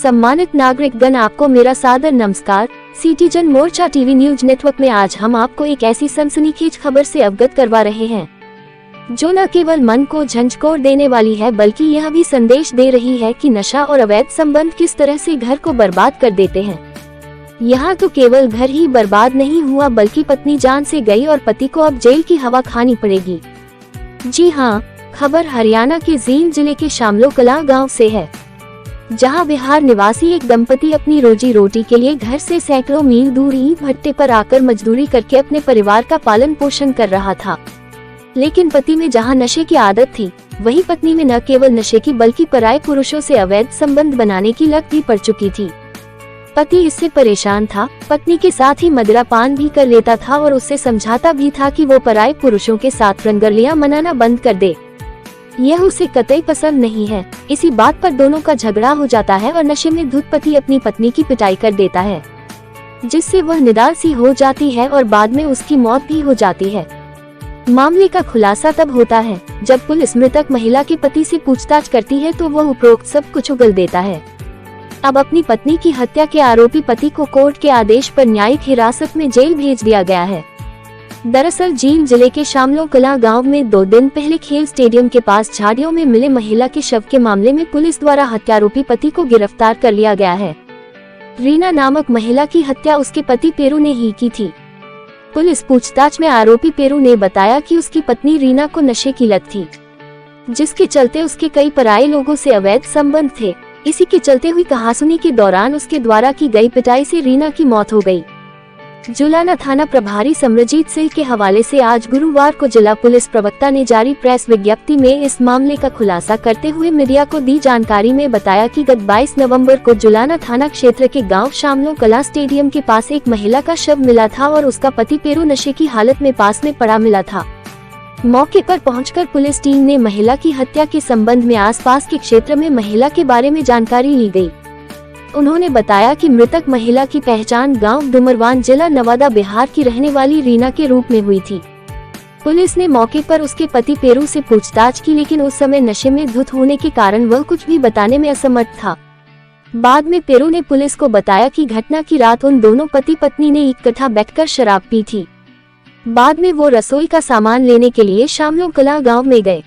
सम्मानित नागरिक गण, आपको मेरा सादर नमस्कार। सिटीजन मोर्चा टीवी न्यूज नेटवर्क में आज हम आपको एक ऐसी सनसनीखेज खबर से अवगत करवा रहे हैं जो न केवल मन को झंझोर देने वाली है बल्कि यह भी संदेश दे रही है कि नशा और अवैध संबंध किस तरह से घर को बर्बाद कर देते हैं। यहाँ तो केवल घर ही बर्बाद नहीं हुआ बल्कि पत्नी जान से गई और पति को अब जेल की हवा खानी पड़ेगी। जी हाँ, खबर हरियाणा के जींद जिले के शामलो कलां गांव से है, जहां बिहार निवासी एक दंपति अपनी रोजी रोटी के लिए घर से सैकड़ों मील दूर ईंट भट्टे पर आकर मजदूरी करके अपने परिवार का पालन पोषण कर रहा था। लेकिन पति में जहां नशे की आदत थी, वहीं पत्नी में न केवल नशे की बल्कि पराये पुरुषों से अवैध संबंध बनाने की लत भी पड़ चुकी थी। पति इससे परेशान था, पत्नी के साथ ही मदिरा पान भी कर लेता था और उससे समझाता भी था कि वो पराये पुरुषों के साथ रंगरलियां मनाना बंद कर दे। यह उसे कतई पसंद नहीं है। इसी बात पर दोनों का झगड़ा हो जाता है और नशे में धुत पति अपनी पत्नी की पिटाई कर देता है, जिससे वह निडार सी हो जाती है और बाद में उसकी मौत भी हो जाती है। मामले का खुलासा तब होता है जब पुलिस मृतक महिला के पति से पूछताछ करती है तो वह उपरोक्त सब कुछ उगल देता है। अब अपनी पत्नी की हत्या के आरोपी पति को कोर्ट के आदेश पर न्यायिक हिरासत में जेल भेज दिया गया है। दरअसल जींद जिले के शामलो कलां गांव में 2 दिन पहले खेल स्टेडियम के पास झाड़ियों में मिले महिला के शव के मामले में पुलिस द्वारा हत्यारोपी पति को गिरफ्तार कर लिया गया है। रीना नामक महिला की हत्या उसके पति पेरू ने ही की थी। पुलिस पूछताछ में आरोपी पेरू ने बताया कि उसकी पत्नी रीना को नशे की लत थी, जिसके चलते उसके कई पराये लोगों से अवैध संबंध थे। इसी के चलते हुई कहासुनी के दौरान उसके द्वारा की गई पिटाई से रीना की मौत हो गई। जुलाना थाना प्रभारी समरजीत सिंह के हवाले से आज गुरुवार को जिला पुलिस प्रवक्ता ने जारी प्रेस विज्ञप्ति में इस मामले का खुलासा करते हुए मीडिया को दी जानकारी में बताया कि गत 22 नवंबर को जुलाना थाना क्षेत्र के गांव शामलो कलां स्टेडियम के पास एक महिला का शव मिला था और उसका पति पेरू नशे की हालत में पास में पड़ा मिला था। मौके पर पहुंचकर पुलिस टीम ने महिला की हत्या के संबंध में आसपास के क्षेत्र में महिला के बारे में जानकारी ली गई। उन्होंने बताया कि मृतक महिला की पहचान गांव डुमरवान जिला नवादा बिहार की रहने वाली रीना के रूप में हुई थी। पुलिस ने मौके पर उसके पति पेरू से पूछताछ की, लेकिन उस समय नशे में धुत होने के कारण वह कुछ भी बताने में असमर्थ था। बाद में पेरू ने पुलिस को बताया कि घटना की रात उन दोनों पति पत्नी ने इकट्ठा बैठकर शराब पी थी। बाद में वो रसोई का सामान लेने के लिए शामलो कलां गाँव में गए,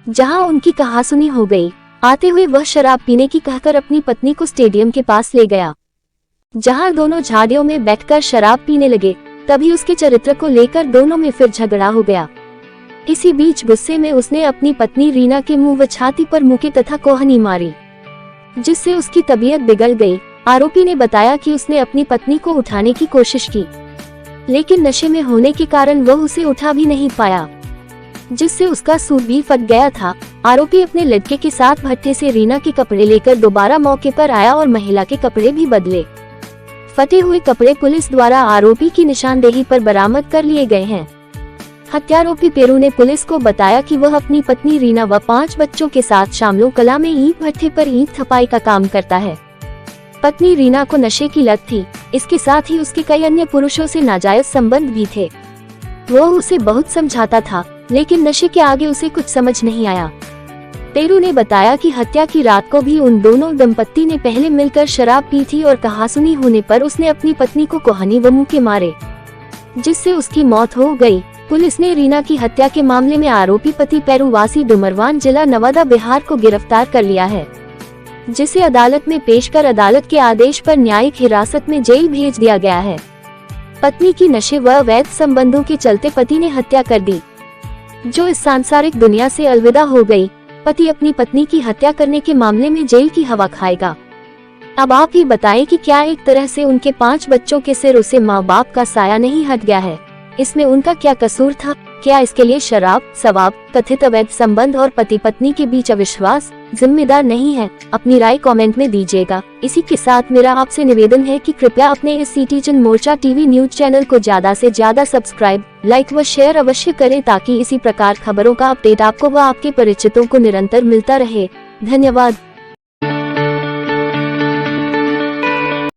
जहाँ उनकी कहासुनी हो गई। आते हुए वह शराब पीने की कहकर अपनी पत्नी को स्टेडियम के पास ले गया, जहां दोनों झाड़ियों में बैठकर शराब पीने लगे। तभी उसके चरित्र को लेकर दोनों में फिर झगड़ा हो गया। इसी बीच गुस्से में उसने अपनी पत्नी रीना के मुंह व छाती पर मुक्के तथा कोहनी मारी, जिससे उसकी तबीयत बिगड़ गई। आरोपी ने बताया कि उसने अपनी पत्नी को उठाने की कोशिश की, लेकिन नशे में होने के कारण वह उसे उठा भी नहीं पाया, जिससे उसका सूट भी फट गया था। आरोपी अपने लड़के के साथ भट्टे से रीना के कपड़े लेकर दोबारा मौके पर आया और महिला के कपड़े भी बदले। फटे हुए कपड़े पुलिस द्वारा आरोपी की निशानदेही पर बरामद कर लिए गए हैं। हत्यारोपी पेरू ने पुलिस को बताया कि वह अपनी पत्नी रीना व 5 बच्चों के साथ शामलो कलां में ईंट भट्टे पर ईंट थपाई का काम करता है। पत्नी रीना को नशे की लत थी, इसके साथ ही उसके कई अन्य पुरुषों से नाजायज संबंध भी थे। वह उसे बहुत समझाता था, लेकिन नशे के आगे उसे कुछ समझ नहीं आया। पेरू ने बताया कि हत्या की रात को भी उन दोनों दंपत्ति ने पहले मिलकर शराब पी थी और कहासुनी होने पर उसने अपनी पत्नी को कोहनी व मुक्के मारे, जिससे उसकी मौत हो गई। पुलिस ने रीना की हत्या के मामले में आरोपी पति पेरू वासी डुमरवान जिला नवादा बिहार को गिरफ्तार कर लिया है, जिसे अदालत में पेश कर अदालत के आदेश पर न्यायिक हिरासत में जेल भेज दिया गया है। पत्नी की नशे व अवैध संबंधों के चलते पति ने हत्या कर दी, जो इस सांसारिक दुनिया से अलविदा हो गई। पति अपनी पत्नी की हत्या करने के मामले में जेल की हवा खाएगा। अब आप ही बताएं कि क्या एक तरह से उनके 5 बच्चों के सिर उसे माँ बाप का साया नहीं हट गया है? इसमें उनका क्या कसूर था? क्या इसके लिए शराब, शवाब, कथित अवैध संबंध और पति पत्नी के बीच अविश्वास जिम्मेदार नहीं है? अपनी राय कमेंट में दीजिएगा। इसी के साथ मेरा आपसे निवेदन है कि कृपया अपने इस सिटीजन मोर्चा टीवी न्यूज चैनल को ज्यादा से ज्यादा सब्सक्राइब, लाइक व शेयर अवश्य करें, ताकि इसी प्रकार खबरों का अपडेट आपको व आपके परिचितों को निरंतर मिलता रहे। धन्यवाद।